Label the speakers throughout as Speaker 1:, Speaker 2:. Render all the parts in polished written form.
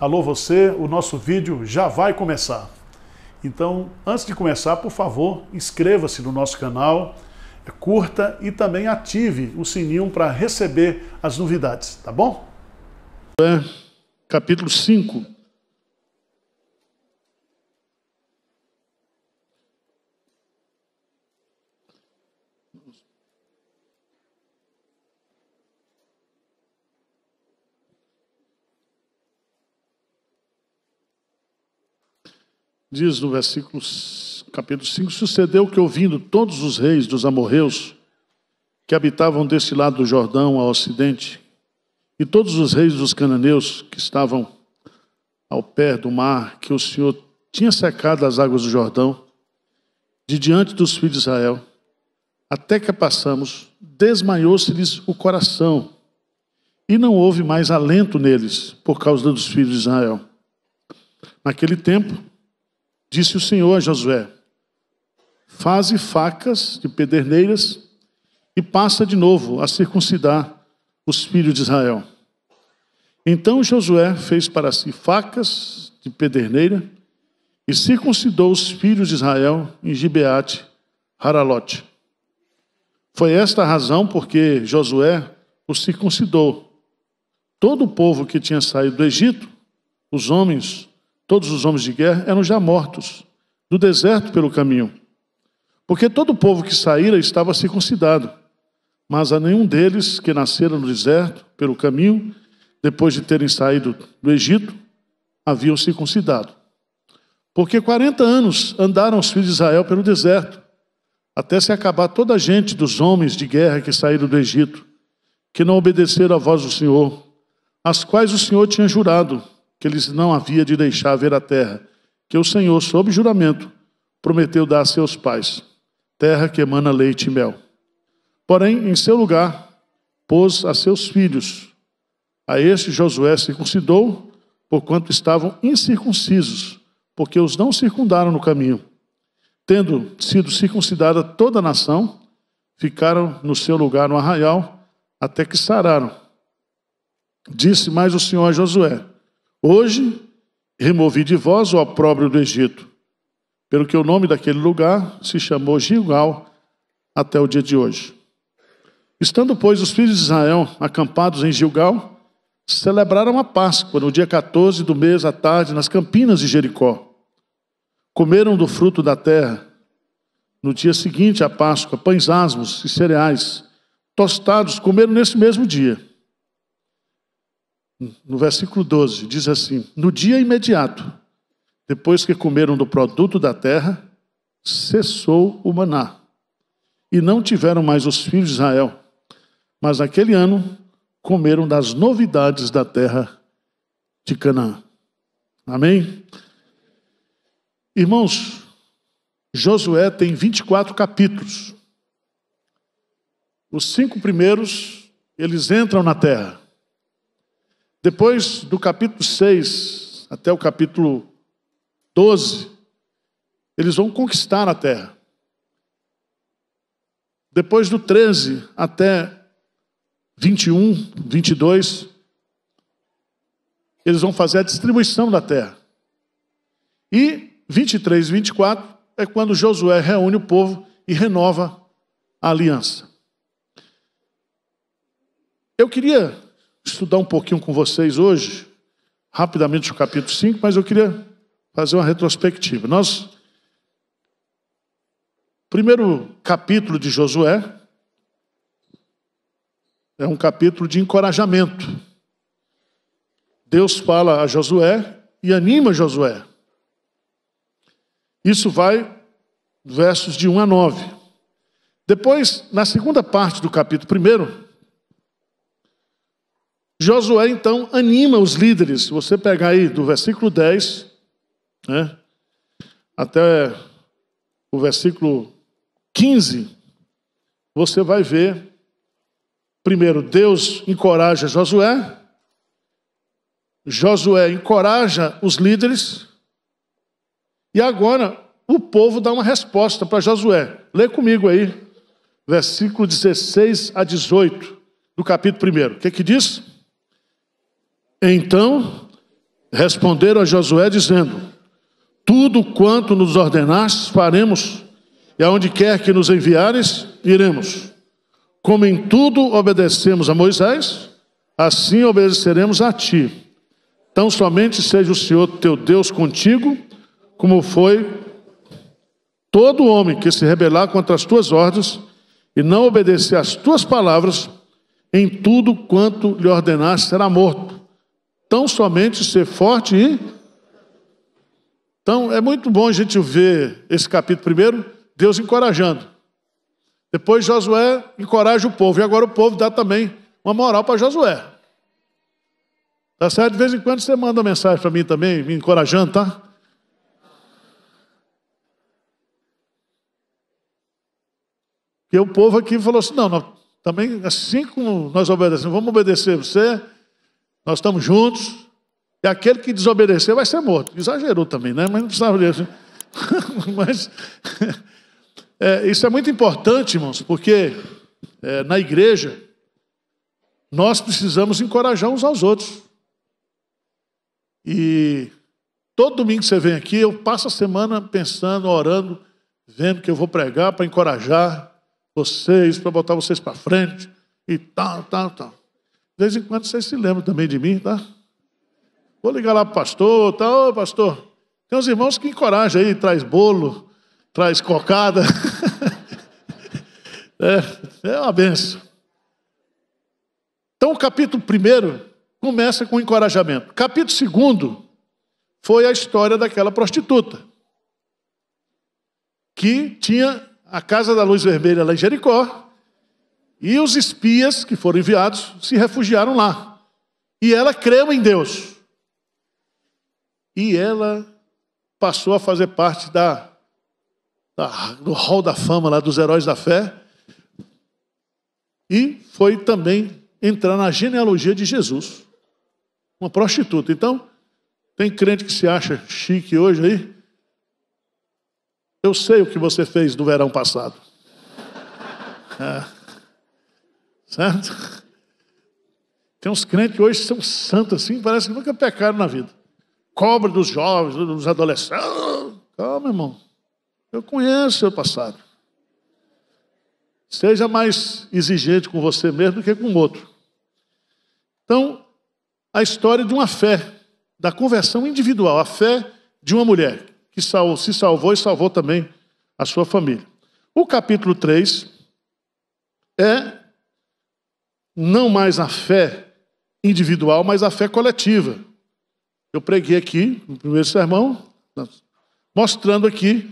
Speaker 1: Alô você, o nosso vídeo já vai começar. Então, antes de começar, por favor, inscreva-se no nosso canal, curta e também ative o sininho para receber as novidades, tá bom?
Speaker 2: Capítulo 5. Diz no capítulo 5, sucedeu que, ouvindo todos os reis dos amorreus que habitavam deste lado do Jordão ao ocidente, e todos os reis dos cananeus que estavam ao pé do mar, que o Senhor tinha secado as águas do Jordão, de diante dos filhos de Israel, até que passamos, desmaiou-se-lhes o coração, e não houve mais alento neles, por causa dos filhos de Israel. Naquele tempo, disse o Senhor a Josué: faze facas de pederneiras e passa de novo a circuncidar os filhos de Israel. Então Josué fez para si facas de pederneira e circuncidou os filhos de Israel em Gibeate Haralote. Foi esta a razão porque Josué os circuncidou. Todo o povo que tinha saído do Egito, todos os homens de guerra, eram já mortos do deserto pelo caminho. Porque todo o povo que saíra estava circuncidado, mas a nenhum deles que nasceram no deserto pelo caminho, depois de terem saído do Egito, haviam circuncidado. Porque 40 anos andaram os filhos de Israel pelo deserto, até se acabar toda a gente dos homens de guerra que saíram do Egito, que não obedeceram à voz do Senhor, as quais o Senhor tinha jurado que eles não havia de deixar ver a terra, que o Senhor, sob juramento, prometeu dar a seus pais, terra que emana leite e mel. Porém, em seu lugar, pôs a seus filhos. A este Josué circuncidou, porquanto estavam incircuncisos, porque os não circundaram no caminho. Tendo sido circuncidada toda a nação, ficaram no seu lugar no arraial, até que sararam. Disse mais o Senhor a Josué: hoje removi de vós o opróbrio do Egito, pelo que o nome daquele lugar se chamou Gilgal até o dia de hoje. Estando, pois, os filhos de Israel acampados em Gilgal, celebraram a Páscoa no dia 14 do mês à tarde, nas campinas de Jericó. Comeram do fruto da terra. No dia seguinte à Páscoa, pães asmos e cereais tostados comeram nesse mesmo dia. No versículo 12, diz assim: no dia imediato, depois que comeram do produto da terra, cessou o maná. E não tiveram mais os filhos de Israel, mas naquele ano comeram das novidades da terra de Canaã. Amém? Irmãos, Josué tem 24 capítulos. Os 5 primeiros, eles entram na terra. Depois do capítulo 6 até o capítulo 12, eles vão conquistar a terra. Depois do 13 até 21, 22, eles vão fazer a distribuição da terra. E 23 e 24 é quando Josué reúne o povo e renova a aliança. Eu queria estudar um pouquinho com vocês hoje, rapidamente o capítulo 5, mas eu queria fazer uma retrospectiva. Primeiro capítulo de Josué é um capítulo de encorajamento. Deus fala a Josué e anima Josué. Isso vai versos de 1 a 9. Depois, na segunda parte do capítulo 1, Josué, então, anima os líderes. Se você pegar aí do versículo 10, né, até o versículo 15, você vai ver, primeiro, Deus encoraja Josué, Josué encoraja os líderes, e agora o povo dá uma resposta para Josué. Lê comigo aí, versículo 16 a 18 do capítulo 1. O que diz? Então responderam a Josué dizendo: tudo quanto nos ordenastes faremos, e aonde quer que nos enviares, iremos. Como em tudo obedecemos a Moisés, assim obedeceremos a ti. Tão somente seja o Senhor teu Deus contigo, como foi todo homem que se rebelar contra as tuas ordens e não obedecer às tuas palavras, em tudo quanto lhe ordenaste será morto. Tão somente ser forte e... Então é muito bom a gente ver esse capítulo primeiro, Deus encorajando. Depois Josué encoraja o povo, e agora o povo dá também uma moral para Josué. Tá certo? De vez em quando você manda mensagem para mim também, me encorajando, tá? Porque o povo aqui falou assim: não, nós, também, assim como nós obedecemos, vamos obedecer você, nós estamos juntos, e aquele que desobedecer vai ser morto. Exagerou também, né? Mas não precisava disso. Mas isso é muito importante, irmãos, porque na igreja nós precisamos encorajar uns aos outros. E todo domingo que você vem aqui, eu passo a semana pensando, orando, vendo que eu vou pregar para encorajar vocês, para botar vocês para frente, e tal. De vez em quando vocês se lembram também de mim, tá? Vou ligar lá para o pastor, tá? Ô, pastor, tem uns irmãos que encorajam aí, traz bolo, traz cocada. É uma benção. Então o capítulo 1 começa com encorajamento. Capítulo 2 foi a história daquela prostituta que tinha a Casa da Luz Vermelha lá em Jericó, e os espias que foram enviados se refugiaram lá. E ela creu em Deus. E ela passou a fazer parte do hall da fama lá dos heróis da fé, e foi também entrar na genealogia de Jesus. Uma prostituta. Então, tem crente que se acha chique hoje aí. Eu sei o que você fez no verão passado. Certo? Tem uns crentes que hoje são santos assim, parece que nunca pecaram na vida. Cobra dos jovens, dos adolescentes. Calma, irmão. Eu conheço o seu passado. Seja mais exigente com você mesmo do que com o outro. Então, a história de uma fé, da conversão individual, a fé de uma mulher que se salvou e salvou também a sua família. O capítulo 3 é não mais a fé individual, mas a fé coletiva. Eu preguei aqui, no primeiro sermão, mostrando aqui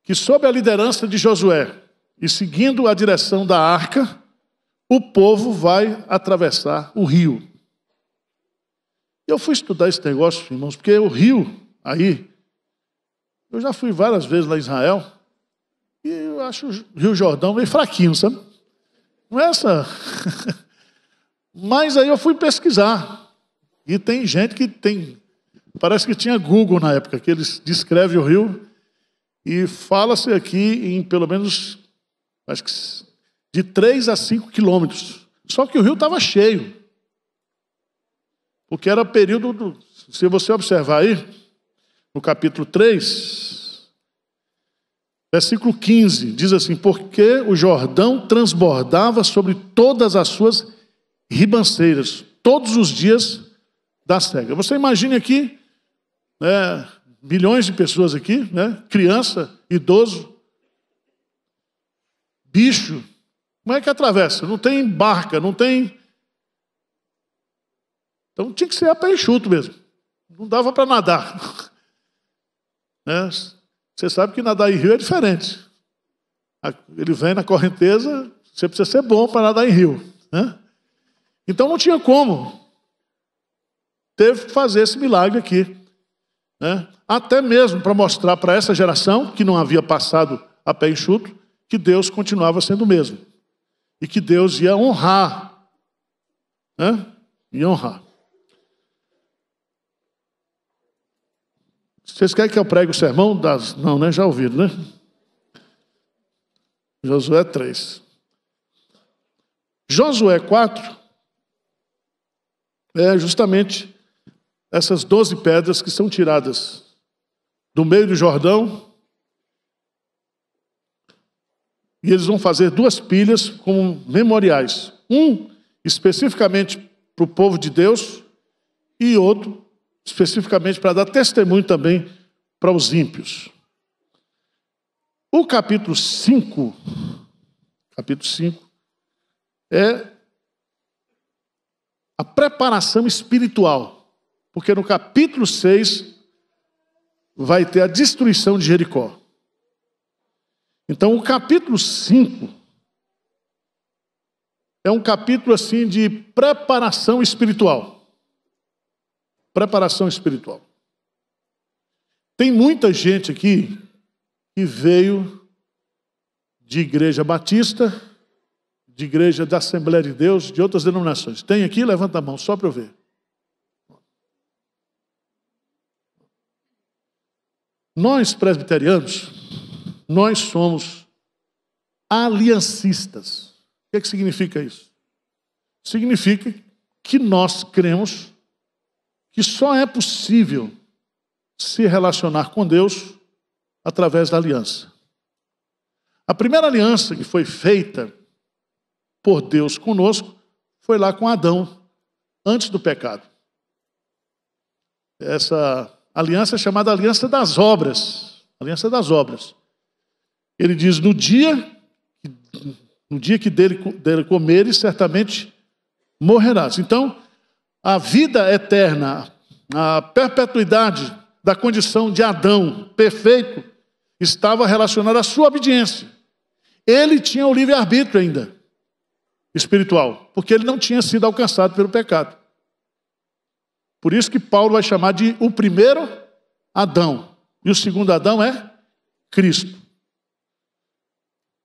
Speaker 2: que sob a liderança de Josué e seguindo a direção da arca, o povo vai atravessar o rio. Eu fui estudar esse negócio, irmãos, porque o rio aí, eu já fui várias vezes lá em Israel, e eu acho o Rio Jordão meio fraquinho, sabe? Não é essa... Mas aí eu fui pesquisar, e tem gente que tem... Parece que tinha Google na época, que eles descrevem o rio, e fala-se aqui em pelo menos, acho que de 3 a 5 quilômetros. Só que o rio estava cheio. Porque era período, se você observar aí, no capítulo 3, versículo 15, diz assim: porque o Jordão transbordava sobre todas as suas ribanceiras, todos os dias da cega. Você imagine aqui, milhões de pessoas aqui, criança, idoso, bicho, como é que atravessa? Não tem barca, não tem... Então tinha que ser a pé enxuto mesmo. Não dava para nadar. Você sabe que nadar em rio é diferente. Ele vem na correnteza, você precisa ser bom para nadar em rio. Então não tinha como. Teve que fazer esse milagre aqui. Até mesmo para mostrar para essa geração, que não havia passado a pé enxuto, que Deus continuava sendo o mesmo. E que Deus ia honrar. Ia honrar. Vocês querem que eu pregue o sermão das... Não, né? Já ouviram, né? Josué 3. Josué 4 é justamente essas 12 pedras que são tiradas do meio do Jordão, e eles vão fazer 2 pilhas como memoriais. Um especificamente para o povo de Deus e outro especificamente para dar testemunho também para os ímpios. O capítulo 5 é a preparação espiritual, porque no capítulo 6 vai ter a destruição de Jericó. Então o capítulo 5 é um capítulo assim de preparação espiritual. Preparação espiritual. Tem muita gente aqui que veio de igreja batista, de igreja da Assembleia de Deus, de outras denominações. Tem aqui? Levanta a mão, só para eu ver. Nós, presbiterianos, nós somos aliancistas. O que significa isso? Significa que nós cremos que só é possível se relacionar com Deus através da aliança. A primeira aliança que foi feita por Deus conosco foi lá com Adão, antes do pecado. Essa aliança é chamada aliança das obras. Aliança das obras. Ele diz, no dia que dele comeres, certamente morrerás. Então, a vida eterna, a perpetuidade da condição de Adão perfeito, estava relacionada à sua obediência. Ele tinha o livre-arbítrio ainda, espiritual, porque ele não tinha sido alcançado pelo pecado. Por isso que Paulo vai chamar de o primeiro Adão. E o segundo Adão é Cristo.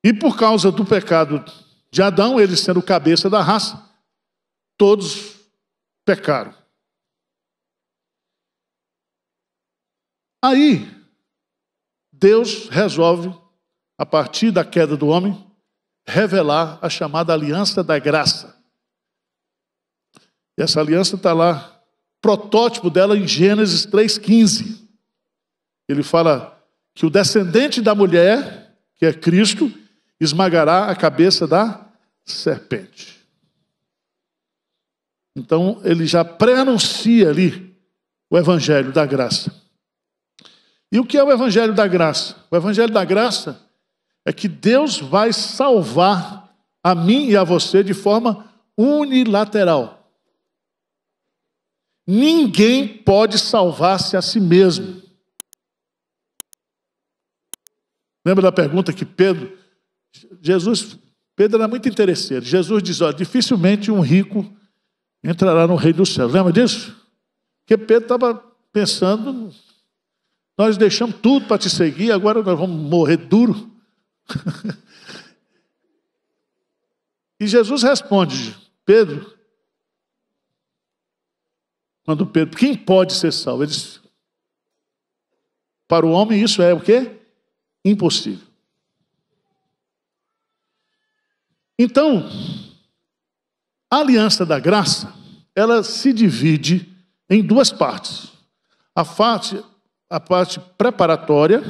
Speaker 2: E por causa do pecado de Adão, ele sendo o cabeça da raça, todos pecaram. Aí, Deus resolve, a partir da queda do homem, revelar a chamada aliança da graça. E essa aliança está lá, protótipo dela em Gênesis 3,15. Ele fala que o descendente da mulher, que é Cristo, esmagará a cabeça da serpente. Então, ele já pré-anuncia ali o evangelho da graça. E o que é o evangelho da graça? O evangelho da graça é que Deus vai salvar a mim e a você de forma unilateral. Ninguém pode salvar-se a si mesmo. Lembra da pergunta que Pedro era muito interesseiro. Jesus diz, dificilmente um rico entrará no reino dos céus. Lembra disso? Porque Pedro estava pensando, nós deixamos tudo para te seguir, agora nós vamos morrer duro. E Jesus responde, Pedro, quem pode ser salvo? Ele diz, para o homem isso é o quê? Impossível. Então, a aliança da graça, ela se divide em 2 partes. A parte preparatória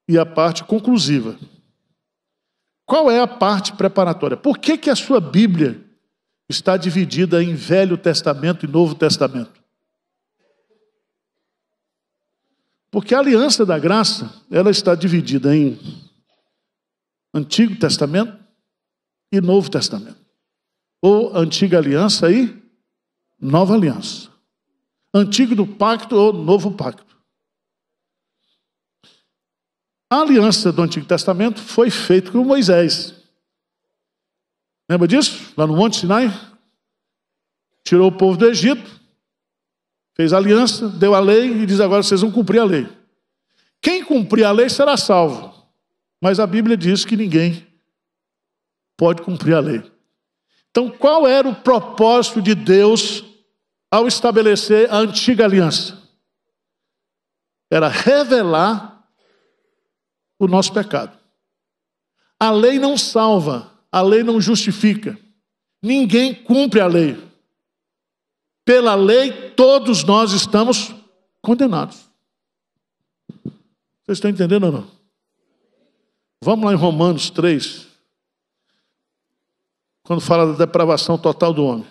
Speaker 2: e a parte conclusiva. Qual é a parte preparatória? Por que a sua Bíblia está dividida em Velho Testamento e Novo Testamento? Porque a aliança da graça, ela está dividida em Antigo Testamento e Novo Testamento. Ou Antiga Aliança e Nova Aliança. Antigo do Pacto ou Novo Pacto. A aliança do Antigo Testamento foi feita com Moisés. Lembra disso? Lá no Monte Sinai. Tirou o povo do Egito. Fez a aliança, deu a lei e diz agora vocês vão cumprir a lei. Quem cumprir a lei será salvo. Mas a Bíblia diz que ninguém pode cumprir a lei. Então qual era o propósito de Deus ao estabelecer a antiga aliança? Era revelar o nosso pecado. A lei não salva, a lei não justifica. Ninguém cumpre a lei. pela lei, todos nós estamos condenados. Vocês estão entendendo ou não? Vamos lá em Romanos 3, quando fala da depravação total do homem.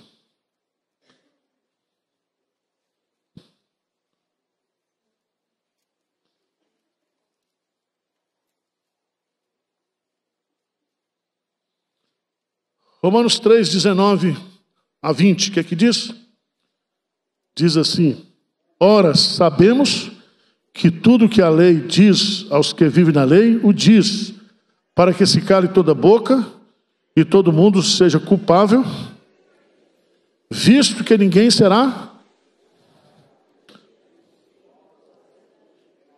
Speaker 2: Romanos 3, 19 a 20, o que é que diz? Diz assim: ora, sabemos que tudo que a lei diz aos que vivem na lei, o diz, para que se cale toda boca e todo mundo seja culpável, visto que ninguém será,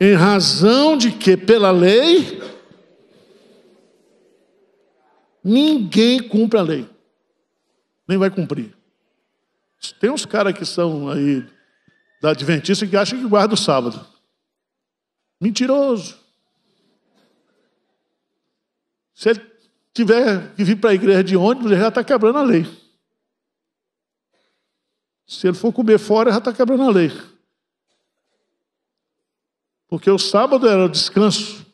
Speaker 2: em razão de que pela lei ninguém cumpre a lei, nem vai cumprir. Tem uns caras que são aí da Adventista que acham que guarda o sábado. Mentiroso. Se ele tiver que vir para a igreja de ônibus, ele já está quebrando a lei. Se ele for comer fora, ele já está quebrando a lei. Porque o sábado era o descanso.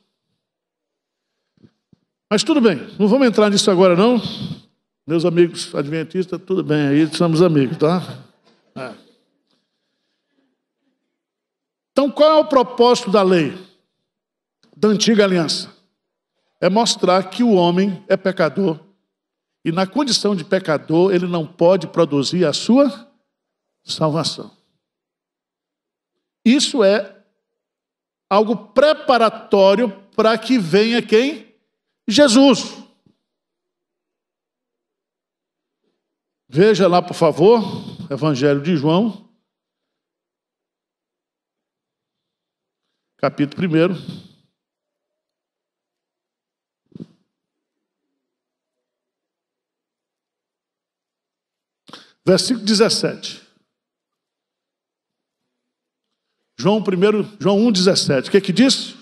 Speaker 2: Mas tudo bem, não vamos entrar nisso agora não. Meus amigos adventistas, tudo bem, aí somos amigos, tá? Então, qual é o propósito da lei? Da antiga aliança? É mostrar que o homem é pecador. E na condição de pecador, ele não pode produzir a sua salvação. Isso é algo preparatório para que venha quem? Jesus. Veja lá, por favor, Evangelho de João, capítulo 1. Versículo 17. João 1, 17. O que é que diz?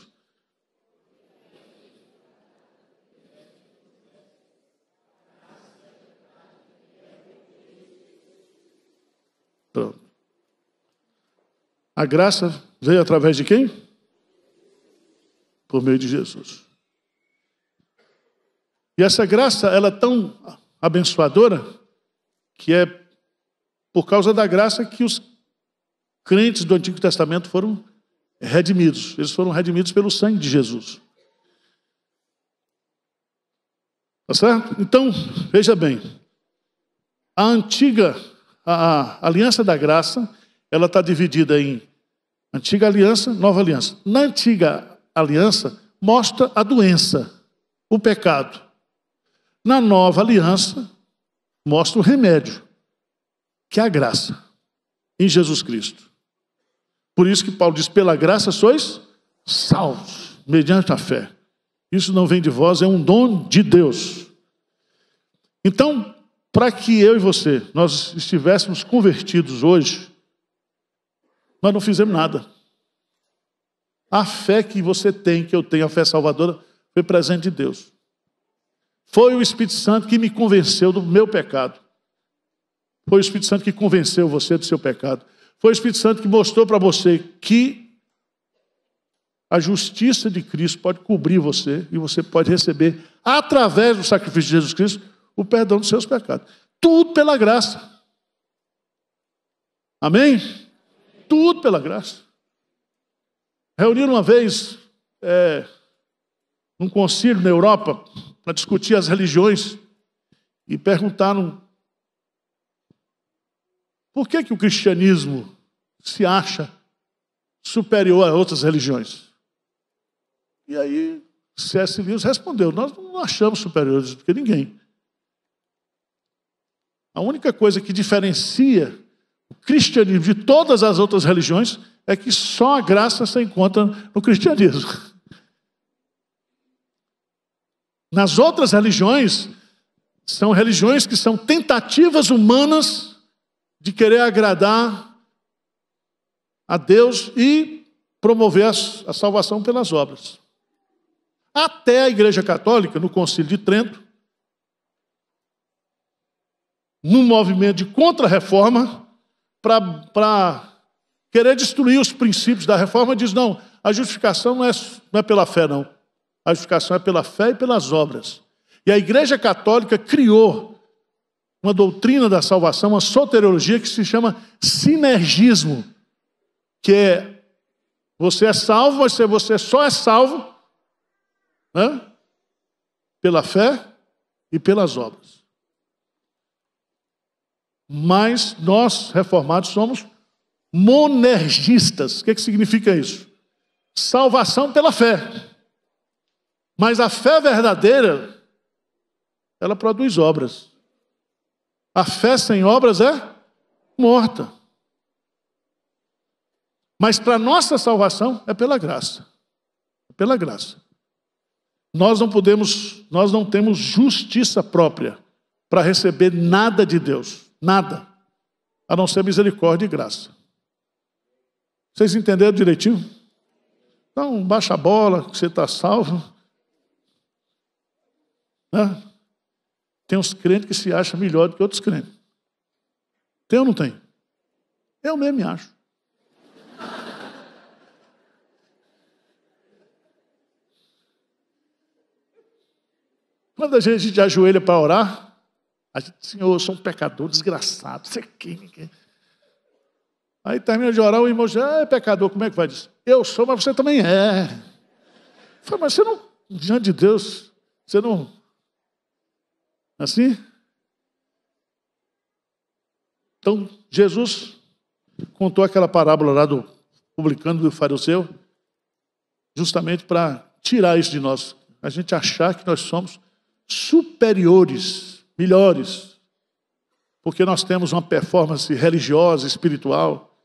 Speaker 2: Pronto. A graça veio através de quem? Por meio de Jesus. E essa graça, ela é tão abençoadora que é por causa da graça que os crentes do Antigo Testamento foram redimidos. Eles foram redimidos pelo sangue de Jesus. Tá certo? Então, veja bem. A aliança da graça, ela está dividida em antiga aliança, nova aliança. Na antiga aliança, mostra a doença, o pecado. Na nova aliança, mostra o remédio, que é a graça, em Jesus Cristo. Por isso que Paulo diz, pela graça sois salvos, mediante a fé. Isso não vem de vós, é um dom de Deus. Então, para que eu e você, nós estivéssemos convertidos hoje, nós não fizemos nada. A fé que você tem, que eu tenho, a fé salvadora, foi presente de Deus. Foi o Espírito Santo que me convenceu do meu pecado. Foi o Espírito Santo que convenceu você do seu pecado. Foi o Espírito Santo que mostrou para você que a justiça de Cristo pode cobrir você e você pode receber, através do sacrifício de Jesus Cristo, o perdão dos seus pecados. Tudo pela graça. Amém? Tudo pela graça. Reuniram uma vez num concílio na Europa para discutir as religiões e perguntaram por que o cristianismo se acha superior a outras religiões? E aí C.S. Lewis respondeu, nós não achamos superiores do que ninguém. A única coisa que diferencia o cristianismo de todas as outras religiões é que só a graça se encontra no cristianismo. Nas outras religiões, são religiões que são tentativas humanas de querer agradar a Deus e promover a salvação pelas obras. Até a Igreja Católica, no Concílio de Trento, num movimento de contra-reforma, para querer destruir os princípios da reforma, diz, não, a justificação não é pela fé, não. A justificação é pela fé e pelas obras. E a Igreja Católica criou uma doutrina da salvação, uma soteriologia que se chama sinergismo, que é, você é salvo, mas você só é salvo, né, pela fé e pelas obras. Mas nós, reformados, somos monergistas. O que significa isso? Salvação pela fé. Mas a fé verdadeira, ela produz obras. A fé sem obras é morta. Mas para nossa salvação é pela graça. É pela graça. Nós não temos justiça própria para receber nada de Deus. Nada. A não ser misericórdia e graça. Vocês entenderam direitinho? Então, baixa a bola, que você está salvo. Né? Tem uns crentes que se acham melhor do que outros crentes. Tem ou não tem? Eu mesmo me acho. Quando a gente ajoelha para orar, a gente diz, Senhor, eu sou um pecador desgraçado, isso aqui. Aí termina de orar, o irmão diz, é pecador, como é que vai dizer? Eu sou, mas você também é. Eu falo, mas você não, diante de Deus, você não... Assim? Então, Jesus contou aquela parábola lá do publicano e do fariseu, justamente para tirar isso de nós. A gente achar que nós somos superiores, melhores, porque nós temos uma performance religiosa, espiritual,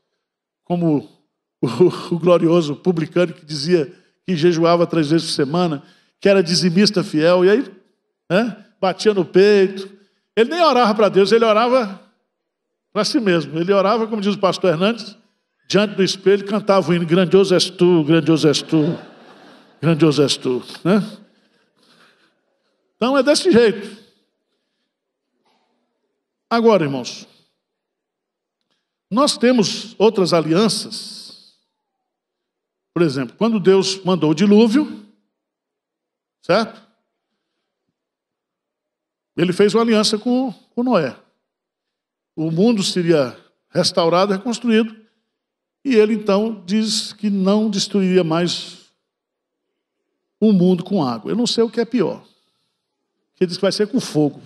Speaker 2: como o glorioso publicano que dizia que jejuava 3 vezes por semana, que era dizimista fiel, e aí, né, batia no peito. Ele nem orava para Deus, ele orava para si mesmo. Ele orava, como diz o pastor Hernandes, diante do espelho, cantava o hino, grandioso és tu, grandioso és tu, grandioso és tu. Né? Então é desse jeito. Agora, irmãos, nós temos outras alianças. Por exemplo, quando Deus mandou o dilúvio, certo? Ele fez uma aliança com Noé. O mundo seria restaurado, reconstruído, e ele então diz que não destruiria mais o mundo com água. Eu não sei o que é pior. Ele diz que vai ser com fogo.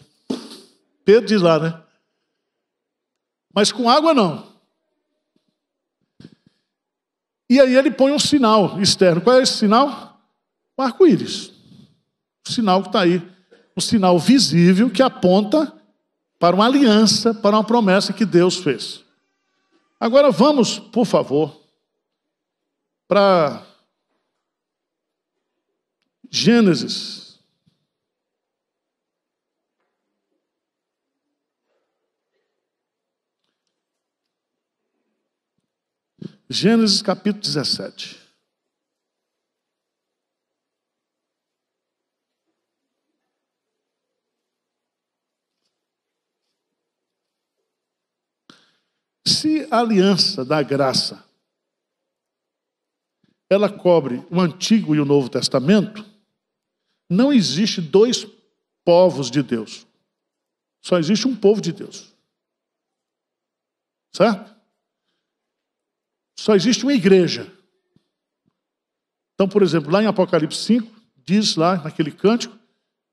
Speaker 2: Pedro diz lá, né? Mas com água não. E aí ele põe um sinal externo. Qual é esse sinal? O arco-íris. O sinal que está aí. Um sinal visível que aponta para uma aliança, para uma promessa que Deus fez. Agora vamos, por favor, para Gênesis. Gênesis capítulo 17. Se a aliança da graça, ela cobre o Antigo e o Novo Testamento, não existe 2 povos de Deus. Só existe um povo de Deus. Certo? Só existe uma igreja. Então, por exemplo, lá em Apocalipse 5, diz lá naquele cântico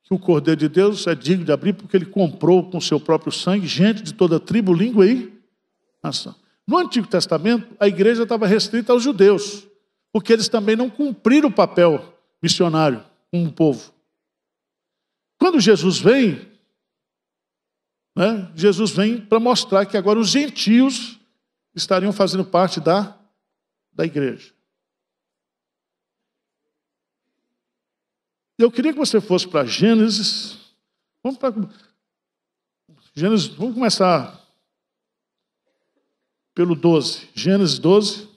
Speaker 2: que o Cordeiro de Deus é digno de abrir porque ele comprou com seu próprio sangue gente de toda tribo, língua e nação. No Antigo Testamento, a igreja estava restrita aos judeus, porque eles também não cumpriram o papel missionário como povo. Quando Jesus vem, né, Jesus vem para mostrar que agora os gentios estariam fazendo parte da igreja. Eu queria que você fosse para Gênesis. Vamos começar pelo 12. Gênesis 12.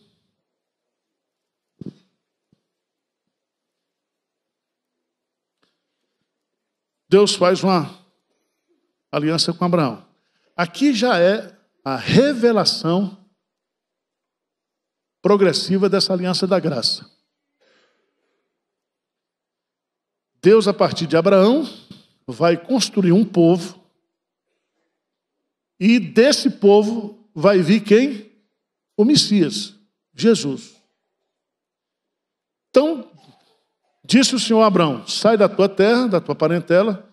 Speaker 2: Deus faz uma aliança com Abraão. Aqui já é a revelação progressiva dessa aliança da graça. Deus, a partir de Abraão, vai construir um povo, e desse povo vai vir quem? O Messias, Jesus. Então, disse o Senhor a Abraão: sai da tua terra, da tua parentela,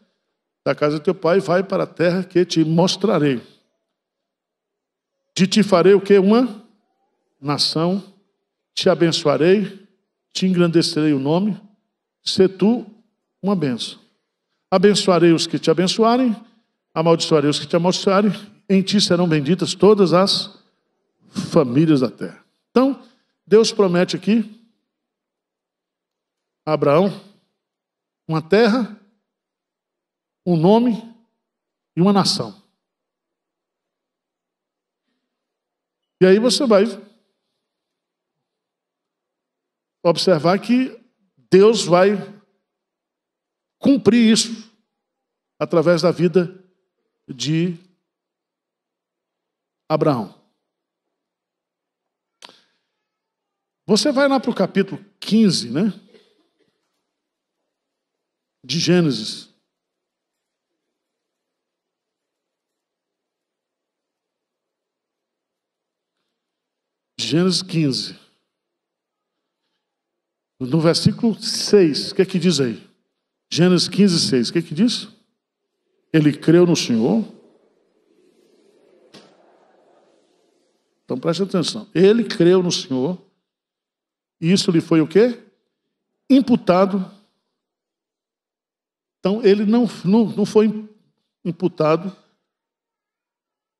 Speaker 2: da casa do teu pai, e vai para a terra que te mostrarei. De ti farei o quê? Uma nação, te abençoarei, te engrandecerei o nome, sê tu uma bênção. Abençoarei os que te abençoarem, amaldiçoarei os que te amaldiçoarem, em ti serão benditas todas as famílias da terra. Então, Deus promete aqui a Abraão uma terra, um nome e uma nação. E aí você vai observar que Deus vai cumprir isso através da vida de Abraão. Você vai lá para o capítulo 15, né? De Gênesis. Gênesis 15. No versículo 6, o que é que diz aí? Gênesis 15, 6, o que é que diz? Ele creu no Senhor. Então preste atenção. Ele creu no Senhor. E isso lhe foi o quê? Imputado. Então ele não foi imputado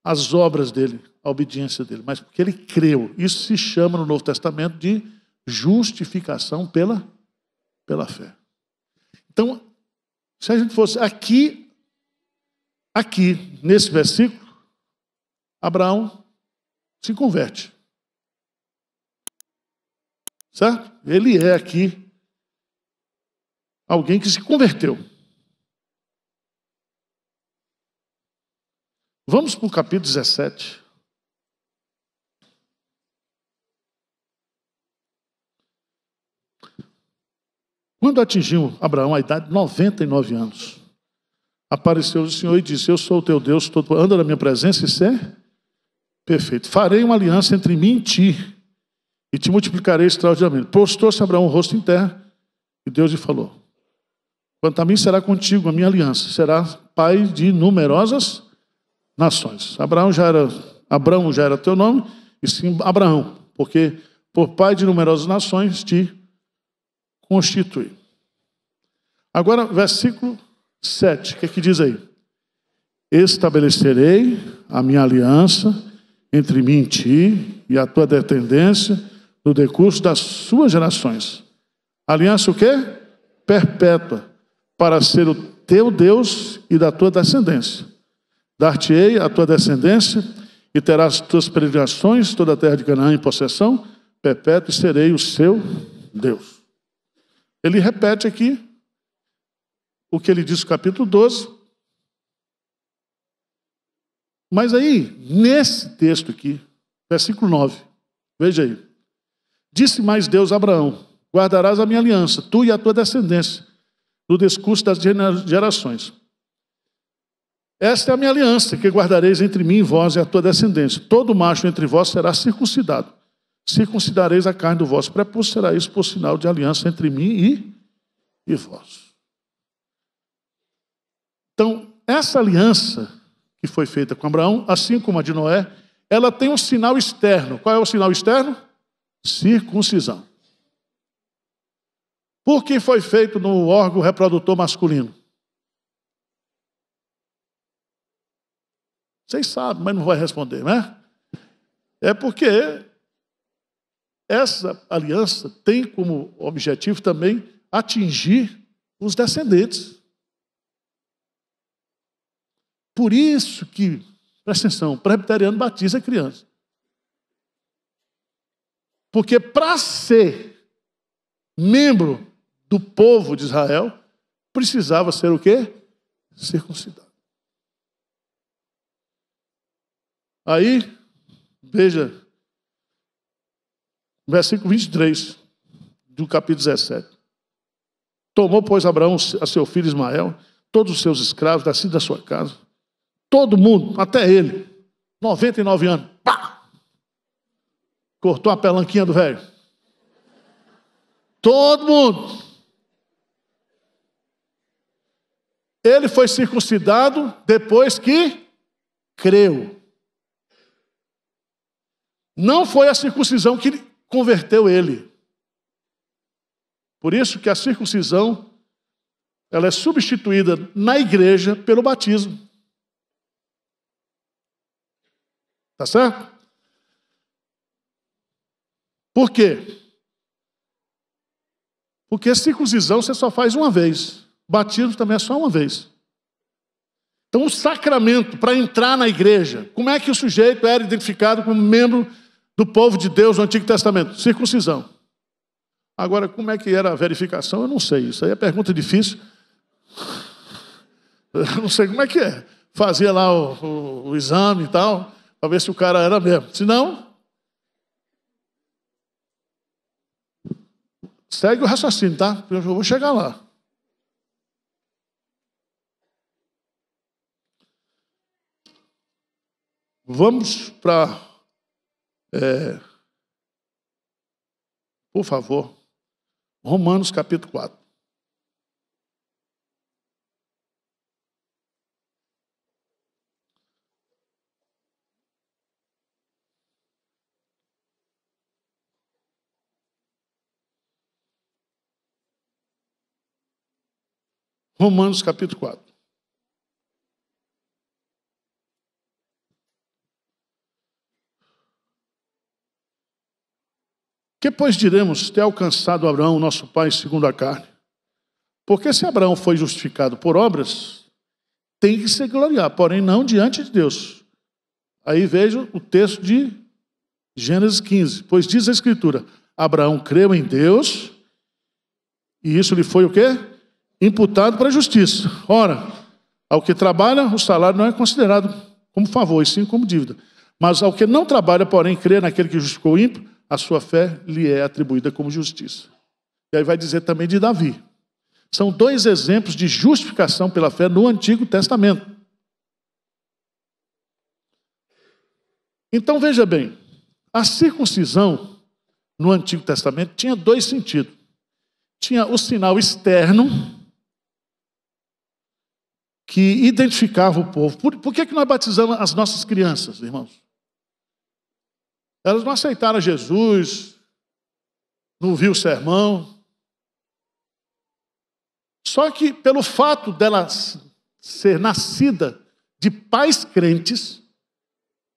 Speaker 2: as obras dele, a obediência dele, mas porque ele creu. Isso se chama no Novo Testamento de justificação pela fé. Então, se a gente fosse aqui, nesse versículo, Abraão se converte. Certo? Ele é aqui alguém que se converteu. Vamos para o capítulo 17. Quando atingiu Abraão a idade de 99 anos, apareceu o Senhor e disse: eu sou o teu Deus, anda na minha presença e ser perfeito. Farei uma aliança entre mim e ti, e te multiplicarei extraordinariamente. Prostrou-se Abraão o rosto em terra, e Deus lhe falou: quanto a mim, será contigo a minha aliança, será pai de numerosas nações. Abraão já era teu nome, e sim Abraão, porque por pai de numerosas nações te constitui. Agora, versículo 7, o que é que diz aí? Estabelecerei a minha aliança entre mim e ti e a tua descendência no decurso das suas gerações. Aliança o quê? Perpétua, para ser o teu Deus e da tua descendência. Dar-te-ei a tua descendência e terás tuas peregrinações, toda a terra de Canaã em possessão perpétua, e serei o seu Deus. Ele repete aqui o que ele disse no capítulo 12. Mas aí, nesse texto aqui, versículo 9, veja aí. Disse mais Deus a Abraão: guardarás a minha aliança, tu e a tua descendência, no discurso das gerações. Esta é a minha aliança, que guardareis entre mim e vós e a tua descendência. Todo macho entre vós será circuncidado. Circuncidareis a carne do vosso prepúcio, será isso por sinal de aliança entre mim e vós. Então, essa aliança que foi feita com Abraão, assim como a de Noé, ela tem um sinal externo. Qual é o sinal externo? Circuncisão. Por que foi feito no órgão reprodutor masculino? Vocês sabem, mas não vai responder, né? É porque essa aliança tem como objetivo também atingir os descendentes. Por isso que, presta atenção, presbiteriano batiza criança. Porque para ser membro do povo de Israel, precisava ser o quê? Circuncidado. Aí, veja, versículo 23 do capítulo 17. Tomou, pois, Abraão a seu filho Ismael, todos os seus escravos, nascidos da sua casa, todo mundo, até ele, 99 anos, pá! Cortou a pelanquinha do velho. Todo mundo. Ele foi circuncidado depois que creu. Não foi a circuncisão que converteu ele. Por isso que a circuncisão, ela é substituída na igreja pelo batismo. Tá certo? Por quê? Porque circuncisão você só faz uma vez. Batismo também é só uma vez. Então o sacramento para entrar na igreja, como é que o sujeito era identificado como membro do povo de Deus no Antigo Testamento? Circuncisão. Agora, como é que era a verificação? Eu não sei. Isso aí é pergunta difícil. Eu não sei como é que é. Fazia lá o exame e tal, para ver se o cara era mesmo. Se não, segue o raciocínio, tá? Eu vou chegar lá. Vamos para... por favor, Romanos capítulo 4. Romanos capítulo 4. Que, pois, diremos ter alcançado Abraão, nosso pai, segundo a carne? Porque se Abraão foi justificado por obras, tem que se gloriar, porém não diante de Deus. Aí veja o texto de Gênesis 15. Pois diz a Escritura, Abraão creu em Deus, e isso lhe foi o quê? Imputado para a justiça. Ora, ao que trabalha, o salário não é considerado como favor, e sim como dívida. Mas ao que não trabalha, porém, crê naquele que justificou o ímpio, a sua fé lhe é atribuída como justiça. E aí vai dizer também de Davi. São dois exemplos de justificação pela fé no Antigo Testamento. Então veja bem, a circuncisão no Antigo Testamento tinha dois sentidos. Tinha o sinal externo, que identificava o povo. Por que nós batizamos as nossas crianças, irmãos? Elas não aceitaram Jesus, não ouviram o sermão. Só que pelo fato dela ser nascida de pais crentes,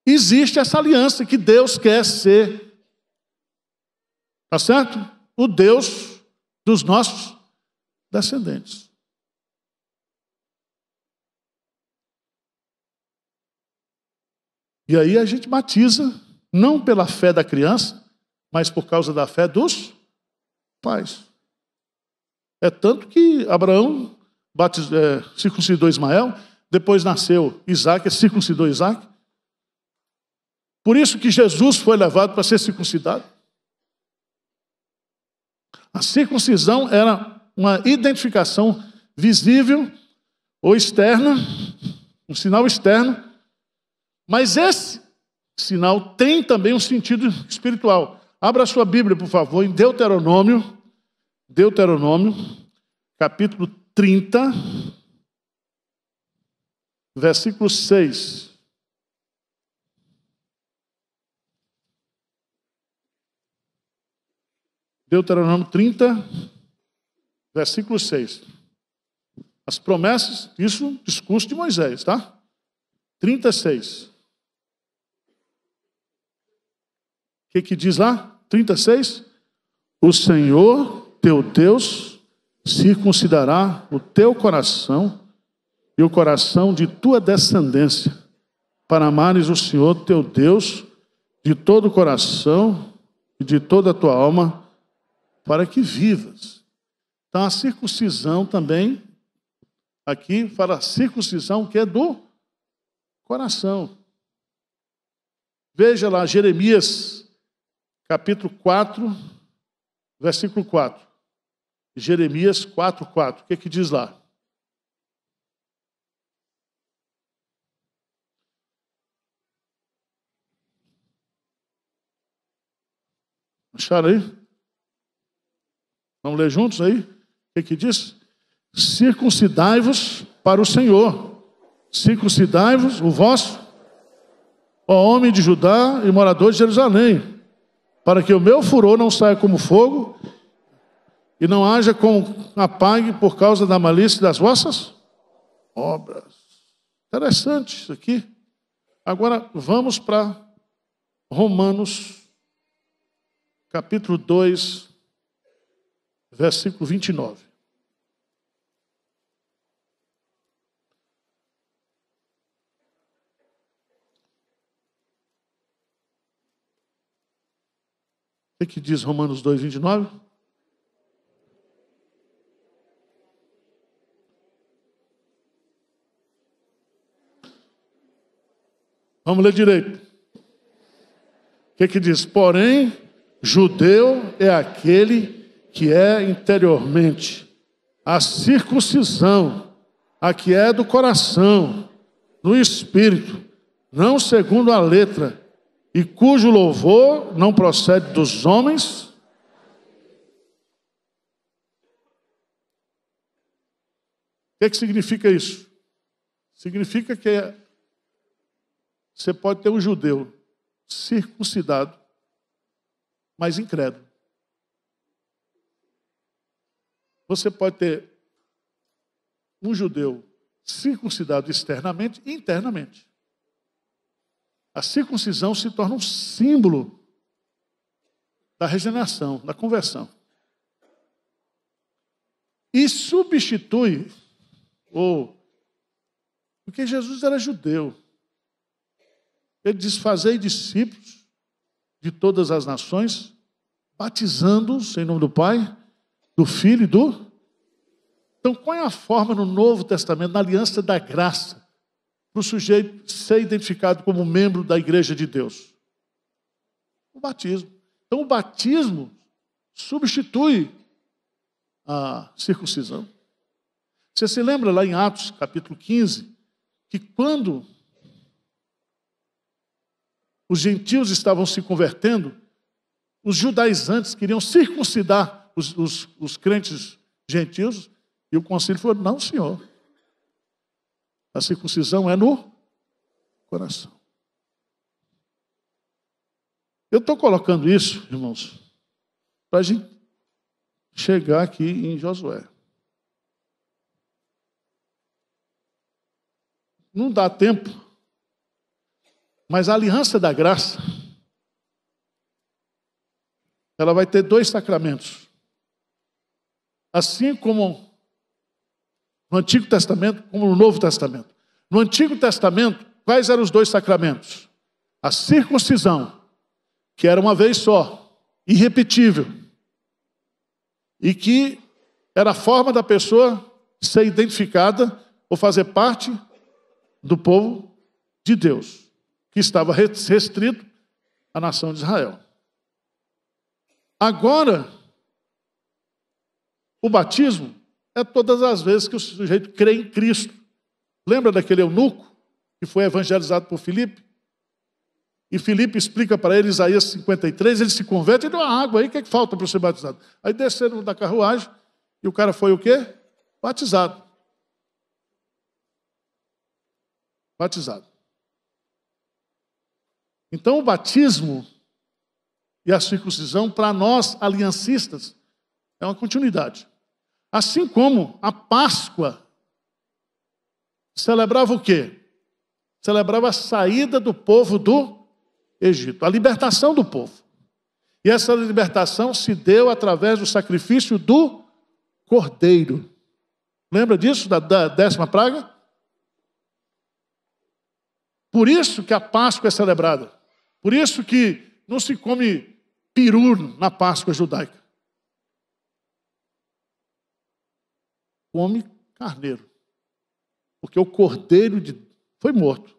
Speaker 2: existe essa aliança que Deus quer ser, tá certo? O Deus dos nossos descendentes. E aí a gente batiza, não pela fé da criança, mas por causa da fé dos pais. É tanto que Abraão circuncidou Ismael, depois nasceu Isaac, circuncidou Isaac. Por isso que Jesus foi levado para ser circuncidado. A circuncisão era uma identificação visível ou externa, um sinal externo, mas esse sinal tem também um sentido espiritual. Abra a sua Bíblia, por favor, em Deuteronômio, capítulo 30, versículo 6. Deuteronômio 30, versículo 6. As promessas, isso, discurso de Moisés, tá? 36. O que diz lá? 36. O Senhor, teu Deus, circuncidará o teu coração e o coração de tua descendência, para amares o Senhor, teu Deus, de todo o coração e de toda a tua alma, para que vivas. Então a circuncisão também, aqui fala circuncisão que é do coração. Veja lá, Jeremias, capítulo 4, versículo 4. Jeremias 4, 4. O que diz lá? Acharam aí? Vamos ler juntos aí? O que diz? Circuncidai-vos para o Senhor. Circuncidai-vos, o vosso, ó homem de Judá e morador de Jerusalém, para que o meu furor não saia como fogo e não haja como apague por causa da malícia das vossas obras. Interessante isso aqui. Agora vamos para Romanos, capítulo 2, versículo 29. O que diz Romanos 2, 29? Vamos ler direito. O que diz? Porém, judeu é aquele que é interiormente, a circuncisão, a que é do coração, no espírito, não segundo a letra, e cujo louvor não procede dos homens. O que significa isso? Significa que você pode ter um judeu circuncidado, mas incrédulo. Você pode ter um judeu circuncidado externamente e internamente. A circuncisão se torna um símbolo da regeneração, da conversão. E substitui, porque Jesus era judeu. Ele diz, fazei discípulos de todas as nações, batizando-os em nome do Pai, do Filho e do... Então, qual é a forma no Novo Testamento, na aliança da graça, para o sujeito ser identificado como membro da igreja de Deus? O batismo. Então, o batismo substitui a circuncisão. Você se lembra lá em Atos, capítulo 15, que quando os gentios estavam se convertendo, os judaizantes queriam circuncidar os crentes gentios, e o concílio falou, não, senhor. A circuncisão é no coração. Eu estou colocando isso, irmãos, para a gente chegar aqui em Josué. Não dá tempo, mas a aliança da graça, ela vai ter 2 sacramentos. Assim como no Antigo Testamento, como no Novo Testamento. No Antigo Testamento, quais eram os 2 sacramentos? A circuncisão, que era uma vez só, irrepetível, e que era a forma da pessoa ser identificada ou fazer parte do povo de Deus, que estava restrito à nação de Israel. Agora, o batismo é todas as vezes que o sujeito crê em Cristo. Lembra daquele eunuco que foi evangelizado por Filipe? E Filipe explica para ele Isaías 53, ele se converte e deu a água aí, o que é que falta para ser batizado? Aí desceram da carruagem e o cara foi o quê? Batizado. Batizado. Então o batismo e a circuncisão, para nós aliancistas, é uma continuidade. Assim como a Páscoa celebrava o quê? Celebrava a saída do povo do Egito, a libertação do povo. E essa libertação se deu através do sacrifício do cordeiro. Lembra disso, da 10ª praga? Por isso que a Páscoa é celebrada. Por isso que não se come peru na Páscoa judaica. Come carneiro. Porque o cordeiro foi morto.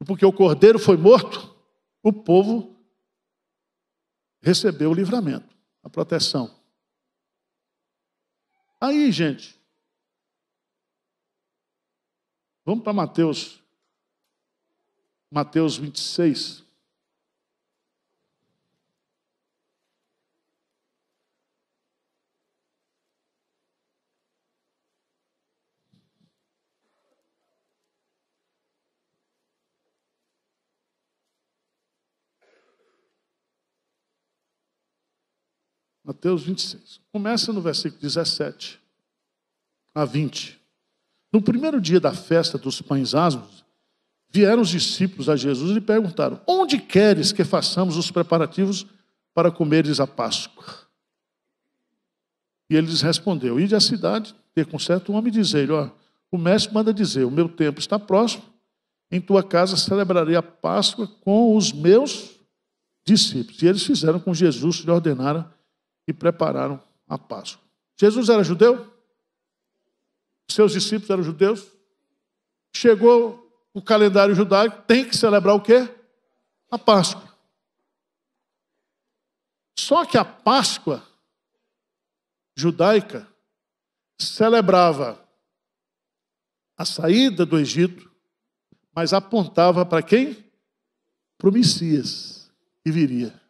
Speaker 2: E porque o cordeiro foi morto, o povo recebeu o livramento, a proteção. Aí, gente, vamos para Mateus 26. Mateus 26. Começa no versículo 17 a 20. No primeiro dia da festa dos pães asmos, vieram os discípulos a Jesus e lhe perguntaram: onde queres que façamos os preparativos para comeres a Páscoa? E ele lhes respondeu: ide à cidade, ter com certo homem e dizer-lhe: o mestre manda dizer, o meu tempo está próximo, em tua casa celebrarei a Páscoa com os meus discípulos. E eles fizeram com Jesus, lhe ordenaram e prepararam a Páscoa. Jesus era judeu? Seus discípulos eram judeus? Chegou o calendário judaico, tem que celebrar o quê? A Páscoa. Só que a Páscoa judaica celebrava a saída do Egito, mas apontava para quem? Para o Messias que viria.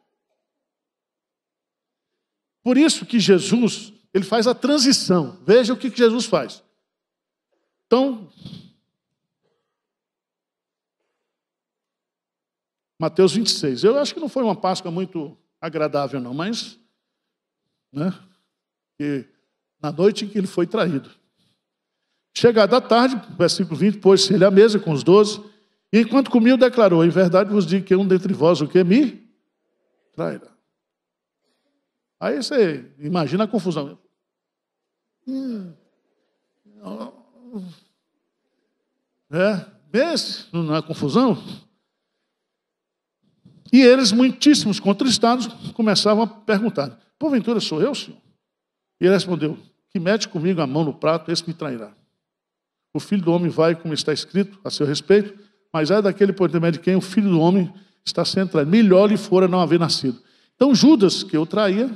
Speaker 2: Por isso que Jesus, ele faz a transição. Veja o que Jesus faz. Então, Mateus 26. Eu acho que não foi uma Páscoa muito agradável, não, mas, né, que na noite em que ele foi traído. Chegada a tarde, versículo 20, pôs-se ele à mesa com os 12, e enquanto comia, declarou: em verdade vos digo que um dentre vós o que me trairá. Aí você imagina a confusão. Pense na confusão. E eles, muitíssimos contristados, começavam a perguntar: porventura sou eu, senhor? E ele respondeu: que mete comigo a mão no prato, esse me trairá. O filho do homem vai, como está escrito a seu respeito, mas é daquele por intermédio de quem o filho do homem está sendo traído. Melhor lhe fora não haver nascido. Então Judas, que eu traía,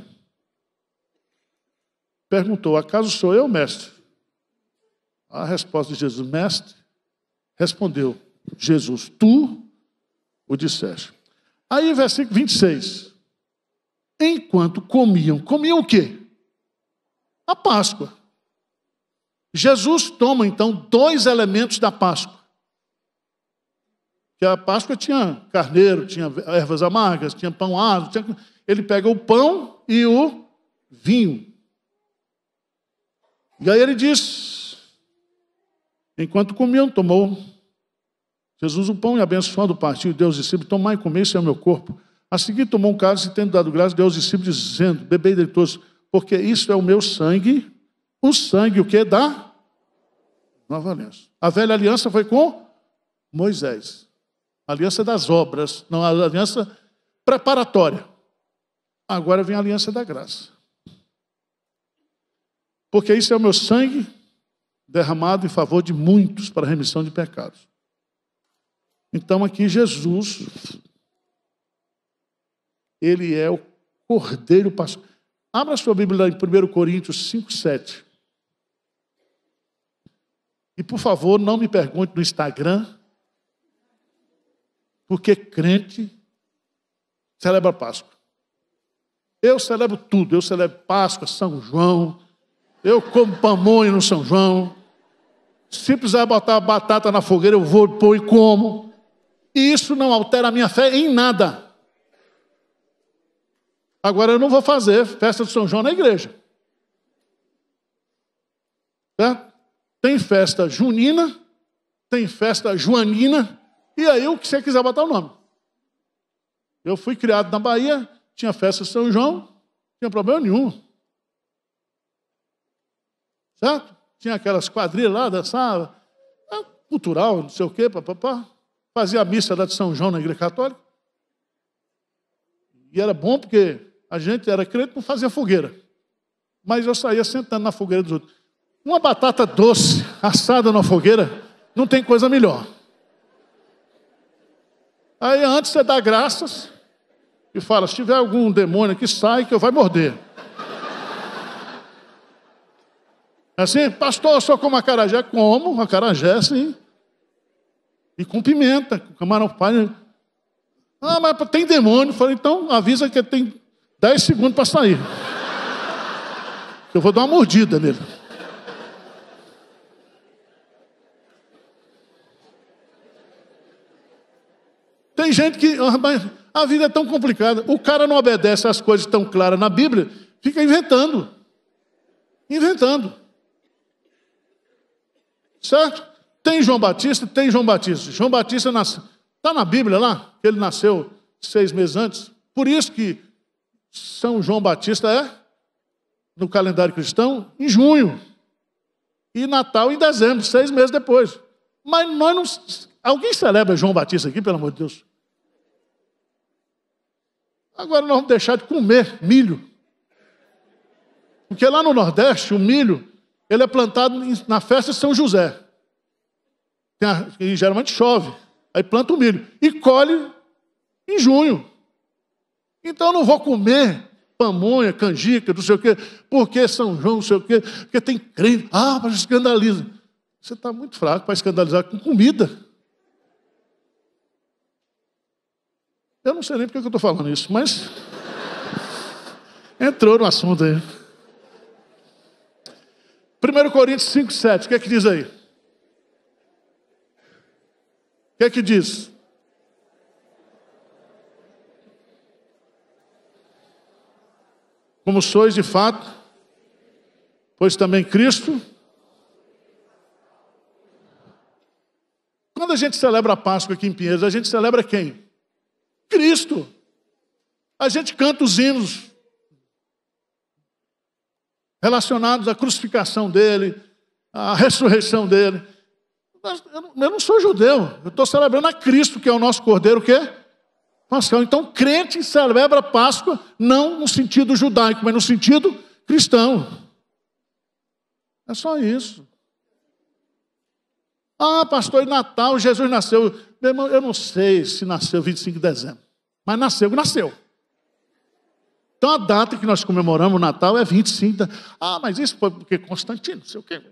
Speaker 2: perguntou: acaso sou eu, mestre? A resposta de Jesus: mestre, respondeu Jesus: tu o disseste. Aí, versículo 26. Enquanto comiam o quê? A Páscoa. Jesus toma, então, 2 elementos da Páscoa. Que a Páscoa tinha carneiro, tinha ervas amargas, tinha pão ázimo. Ele pega o pão e o vinho. E aí ele diz, enquanto comiam, tomou Jesus o pão e abençoando partiu, Deus discípulos: tomai e comei, isso é o meu corpo. A seguir tomou um cálice e tendo dado graças, Deus discípulos, dizendo: bebei dele todos, porque isso é o meu sangue, o sangue o que dá? Nova aliança. A velha aliança foi com Moisés. A aliança das obras, não, a aliança preparatória. Agora vem a aliança da graça. Porque isso é o meu sangue derramado em favor de muitos para a remissão de pecados. Então aqui Jesus, ele é o Cordeiro Pascal. Abra sua Bíblia lá em 1 Coríntios 5, 7. E por favor, não me pergunte no Instagram, porque crente celebra Páscoa. Eu celebro tudo, eu celebro Páscoa, São João, eu como pamonha no São João. Se precisar botar batata na fogueira, eu vou pôr e como. E isso não altera a minha fé em nada. Agora eu não vou fazer festa de São João na igreja. Certo? Tem festa junina, tem festa joanina, e aí o que você quiser botar o nome. Eu fui criado na Bahia, tinha festa de São João, não tinha problema nenhum. Certo? Tinha aquelas quadrilhas lá, dançava, cultural, não sei o quê, papapá. Fazia a missa da de São João na igreja católica. E era bom porque a gente era crente, não fazia fogueira. Mas eu saía sentando na fogueira dos outros. Uma batata doce, assada na fogueira, não tem coisa melhor. Aí antes você dá graças e fala, se tiver algum demônio aqui, sai que eu vai morder. Assim, pastor, eu só como acarajé. Como acarajé, sim. E com pimenta, com camarão palha. Ah, mas tem demônio. Eu falei, então avisa que tem 10 segundos para sair. Eu vou dar uma mordida nele. Tem gente que... A vida é tão complicada. O cara não obedece às coisas tão claras na Bíblia, fica inventando. Inventando. Certo? Tem João Batista, tem João Batista. João Batista nasceu. Está na Bíblia lá, que ele nasceu 6 meses antes. Por isso que São João Batista é, no calendário cristão, em junho. E Natal em dezembro, 6 meses depois. Mas nós não... Alguém celebra João Batista aqui, pelo amor de Deus? Agora nós vamos deixar de comer milho. Porque lá no Nordeste, o milho, ele é plantado na festa de São José. E geralmente chove. Aí planta o milho. E colhe em junho. Então eu não vou comer pamonha, canjica, não sei o quê, porque São João, não sei o quê, porque tem crente. Ah, mas escandaliza. Você está muito fraco para escandalizar com comida. Eu não sei nem porque eu estou falando isso, mas entrou no assunto aí. 1 Coríntios 5, 7, o que é que diz aí? O que é que diz? Como sois de fato, pois também Cristo. Quando a gente celebra a Páscoa aqui em Pinheiros, a gente celebra quem? Cristo. A gente canta os hinos relacionados à crucificação dele, à ressurreição dele. Eu não sou judeu, eu estou celebrando a Cristo, que é o nosso Cordeiro, o quê? Pascal. Então, crente celebra a Páscoa, não no sentido judaico, mas no sentido cristão. É só isso. Ah, pastor, e Natal, Jesus nasceu. Meu irmão, eu não sei se nasceu 25 de dezembro, mas nasceu. Então, a data que nós comemoramos o Natal é 25 de... Ah, mas isso foi porque Constantino, não sei o quê.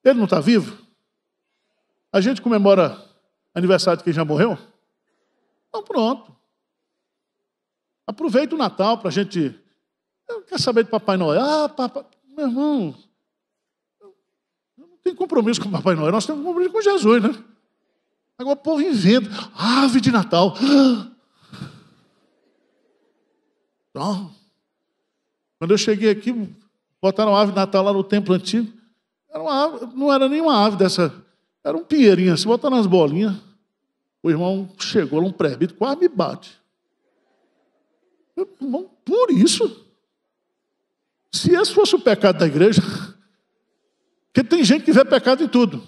Speaker 2: Ele não está vivo? A gente comemora aniversário de quem já morreu? Então pronto. Aproveita o Natal para a gente... Eu quero saber de Papai Noel. Ah, papai... Meu irmão, eu não tenho compromisso com o Papai Noel, nós temos compromisso com Jesus, né? Agora o povo inventa. Ave de Natal. Não. Quando eu cheguei aqui, botaram a ave de Natal lá no templo antigo. Era uma ave, não era nem uma ave dessa... Era um pinheirinho, se botar nas bolinhas, o irmão chegou lá, um presbítero, quase me bate. Meu irmão, por isso, se esse fosse o pecado da igreja, porque tem gente que vê pecado em tudo.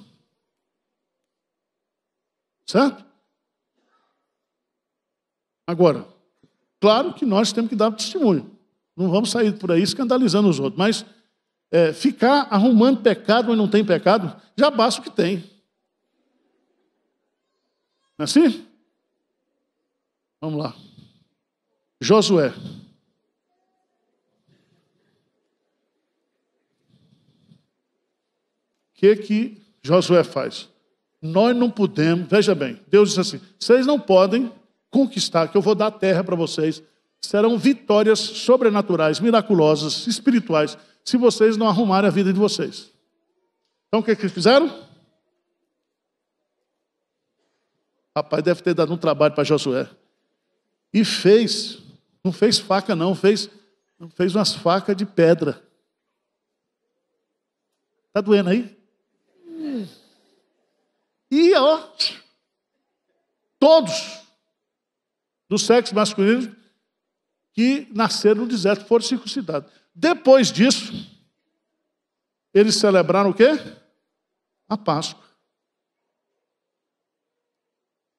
Speaker 2: Certo? Agora, claro que nós temos que dar testemunho. Não vamos sair por aí escandalizando os outros, mas ficar arrumando pecado, mas não tem pecado, já basta o que tem. Não é assim? Vamos lá. Josué. O que Josué faz? Nós não podemos, veja bem, Deus disse assim, vocês não podem conquistar, que eu vou dar a terra para vocês, serão vitórias sobrenaturais, miraculosas, espirituais, se vocês não arrumarem a vida de vocês. Então o que eles fizeram? Rapaz, deve ter dado um trabalho para Josué. E fez, não fez faca não, fez umas facas de pedra. Está doendo aí? E ó, todos do sexo masculino que nasceram no deserto foram circuncidados. Depois disso, eles celebraram o quê? A Páscoa.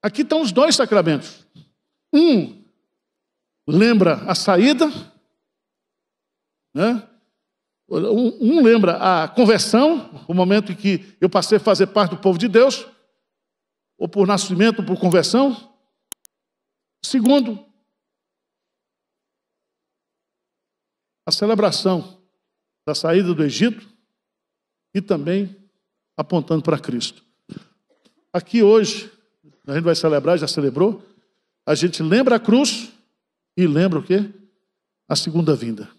Speaker 2: Aqui estão os 2 sacramentos. Lembra a saída, né? Um lembra a conversão, o momento em que eu passei a fazer parte do povo de Deus, ou por nascimento, ou por conversão. Segundo, a celebração da saída do Egito e também apontando para Cristo. Aqui hoje, a gente vai celebrar, já celebrou, a gente lembra a cruz e lembra o quê? A segunda vinda.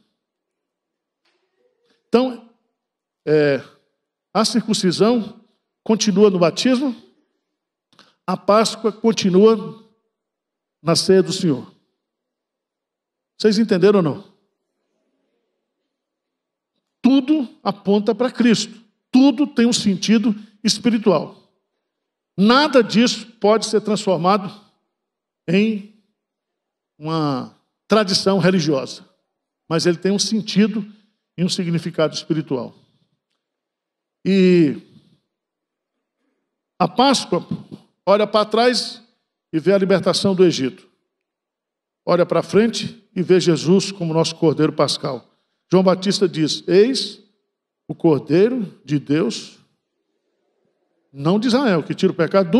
Speaker 2: Então, a circuncisão continua no batismo, a Páscoa continua na ceia do Senhor. Vocês entenderam ou não? Tudo aponta para Cristo. Tudo tem um sentido espiritual. Nada disso pode ser transformado em uma tradição religiosa. Mas ele tem um sentido e um significado espiritual. E a Páscoa olha para trás e vê a libertação do Egito. Olha para frente e vê Jesus como nosso Cordeiro Pascal. João Batista diz: eis o Cordeiro de Deus, não de Israel, que tira o pecado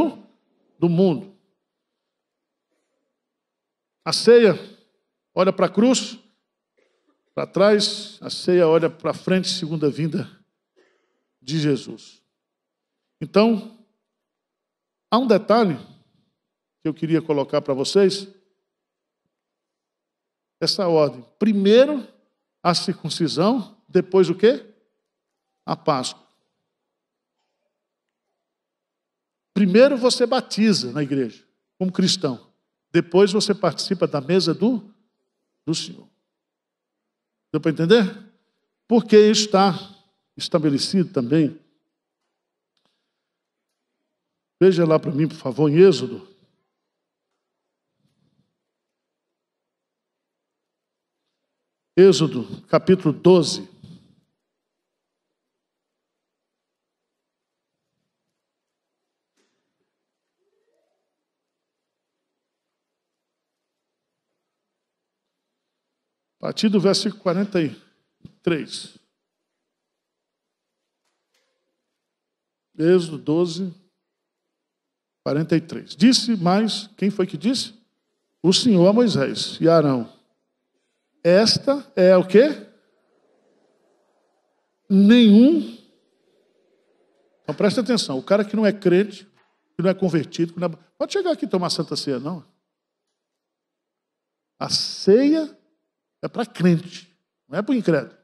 Speaker 2: do mundo. A ceia olha para a cruz, para trás, a ceia olha para frente, segunda vinda de Jesus. Então, há um detalhe que eu queria colocar para vocês. Essa ordem. Primeiro a circuncisão, depois o quê? A Páscoa. Primeiro você batiza na igreja, como cristão. Depois você participa da mesa do Senhor. Deu para entender? Porque está estabelecido também. Veja lá para mim, por favor, em Êxodo. Êxodo, capítulo 12. A partir do versículo 43. Êxodo 12, 43. Disse mais, quem foi que disse? O Senhor a Moisés e a Arão. Esta é o quê? Nenhum. Então presta atenção, o cara que não é crente, que não é convertido, que não é... pode chegar aqui e tomar Santa Ceia, não. A ceia é para crente, não é para o incrédulo.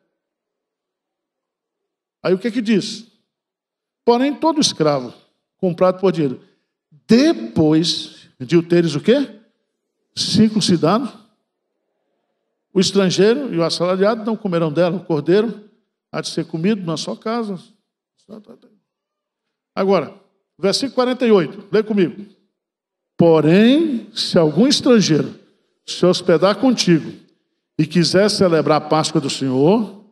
Speaker 2: Aí o que diz? Porém, todo escravo, comprado por dinheiro, depois de o teres o quê? Circuncidado, o estrangeiro e o assalariado não comerão dela, o cordeiro há de ser comido na sua casa. Agora, versículo 48, lê comigo. Porém, se algum estrangeiro se hospedar contigo e quiser celebrar a Páscoa do Senhor,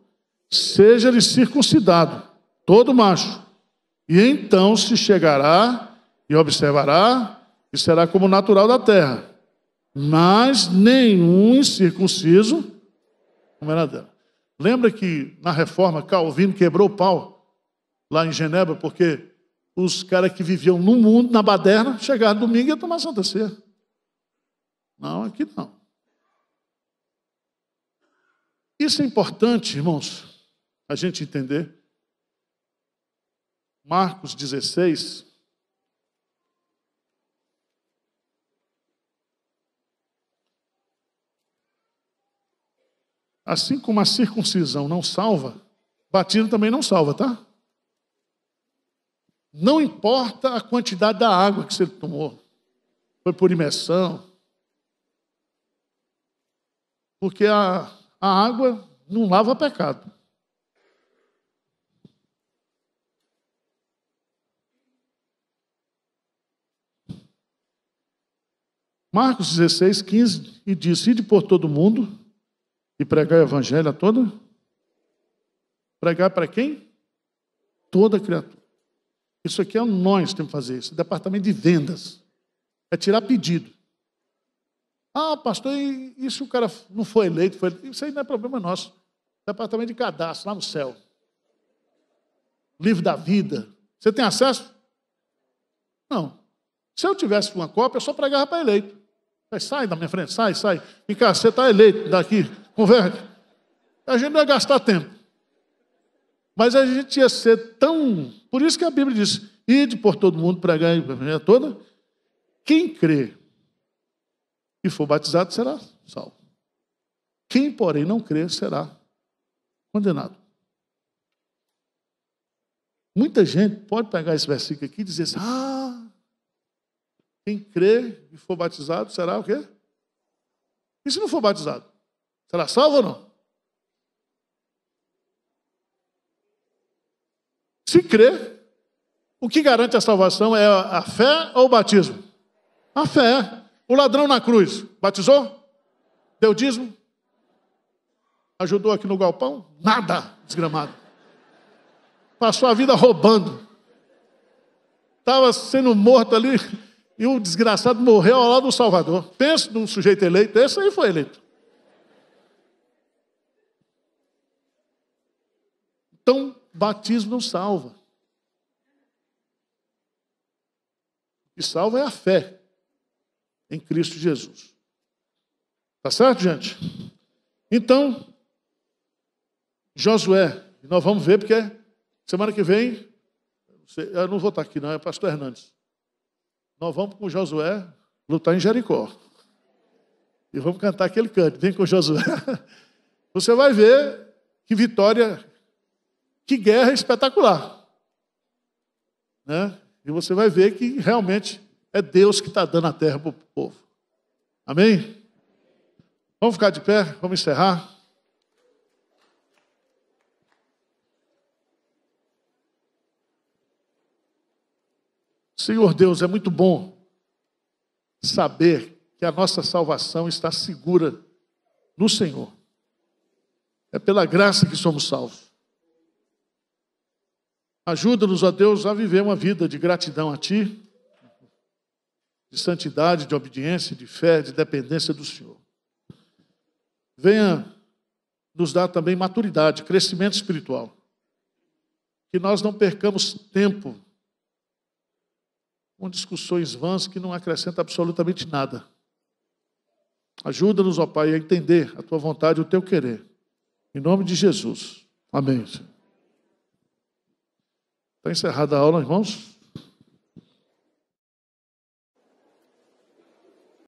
Speaker 2: seja-lhe circuncidado, todo macho, e então se chegará e observará e será como natural da terra. Mas nenhum incircunciso comerá dela. Lembra que na reforma Calvino quebrou o pau lá em Genebra, porque os caras que viviam no mundo, na baderna, chegaram domingo e iam tomar Santa Ceia. Não, aqui não. Isso é importante, irmãos, a gente entender. Marcos 16. Assim como a circuncisão não salva, batismo também não salva, tá? Não importa a quantidade da água que você tomou. Foi por imersão. Porque a água não lava pecado. Marcos 16, 15, e diz: ide por todo mundo e pregar o evangelho a toda. Pregar para quem? Toda criatura. Isso aqui é nós temos que fazer isso. Departamento de vendas. É tirar pedido. Ah, pastor, e se o cara não foi eleito? Isso aí não é problema nosso. Departamento de cadastro, lá no céu. Livro da vida. Você tem acesso? Não. Se eu tivesse uma cópia, eu só pregava para eleito. Sai da minha frente, sai. Vem cá, você está eleito daqui, converte. A gente não ia gastar tempo. Mas a gente ia ser tão... Por isso que a Bíblia diz, ide por todo mundo, pregar a família toda. Quem crê e for batizado será salvo. Quem, porém, não crê será condenado. Muita gente pode pegar esse versículo aqui e dizer assim, quem crê e for batizado será o quê? E se não for batizado? Será salvo ou não? Se crê, o que garante a salvação é a fé ou o batismo? A fé. O ladrão na cruz, batizou? Deu dízimo? Ajudou aqui no galpão? Nada, desgramado. Passou a vida roubando. Estava sendo morto ali e o desgraçado morreu ao lado do Salvador. Pensa num sujeito eleito, esse aí foi eleito. Então, batismo não salva. O que salva é a fé em Cristo Jesus. Tá certo, gente? Então, Josué, nós vamos ver porque semana que vem, eu não vou estar aqui não, é pastor Hernandes. Nós vamos com Josué lutar em Jericó. E vamos cantar aquele canto, vem com Josué. Você vai ver que vitória, que guerra espetacular. Né? E você vai ver que realmente é Deus que está dando a terra para o povo. Amém? Vamos ficar de pé, vamos encerrar. Senhor Deus, é muito bom saber que a nossa salvação está segura no Senhor. É pela graça que somos salvos. Ajuda-nos, ó Deus, a viver uma vida de gratidão a Ti, de santidade, de obediência, de fé, de dependência do Senhor. Venha nos dar também maturidade, crescimento espiritual. Que nós não percamos tempo com discussões vãs que não acrescentam absolutamente nada. Ajuda-nos, ó Pai, a entender a Tua vontade e o Teu querer. Em nome de Jesus. Amém. Está encerrada a aula, irmãos?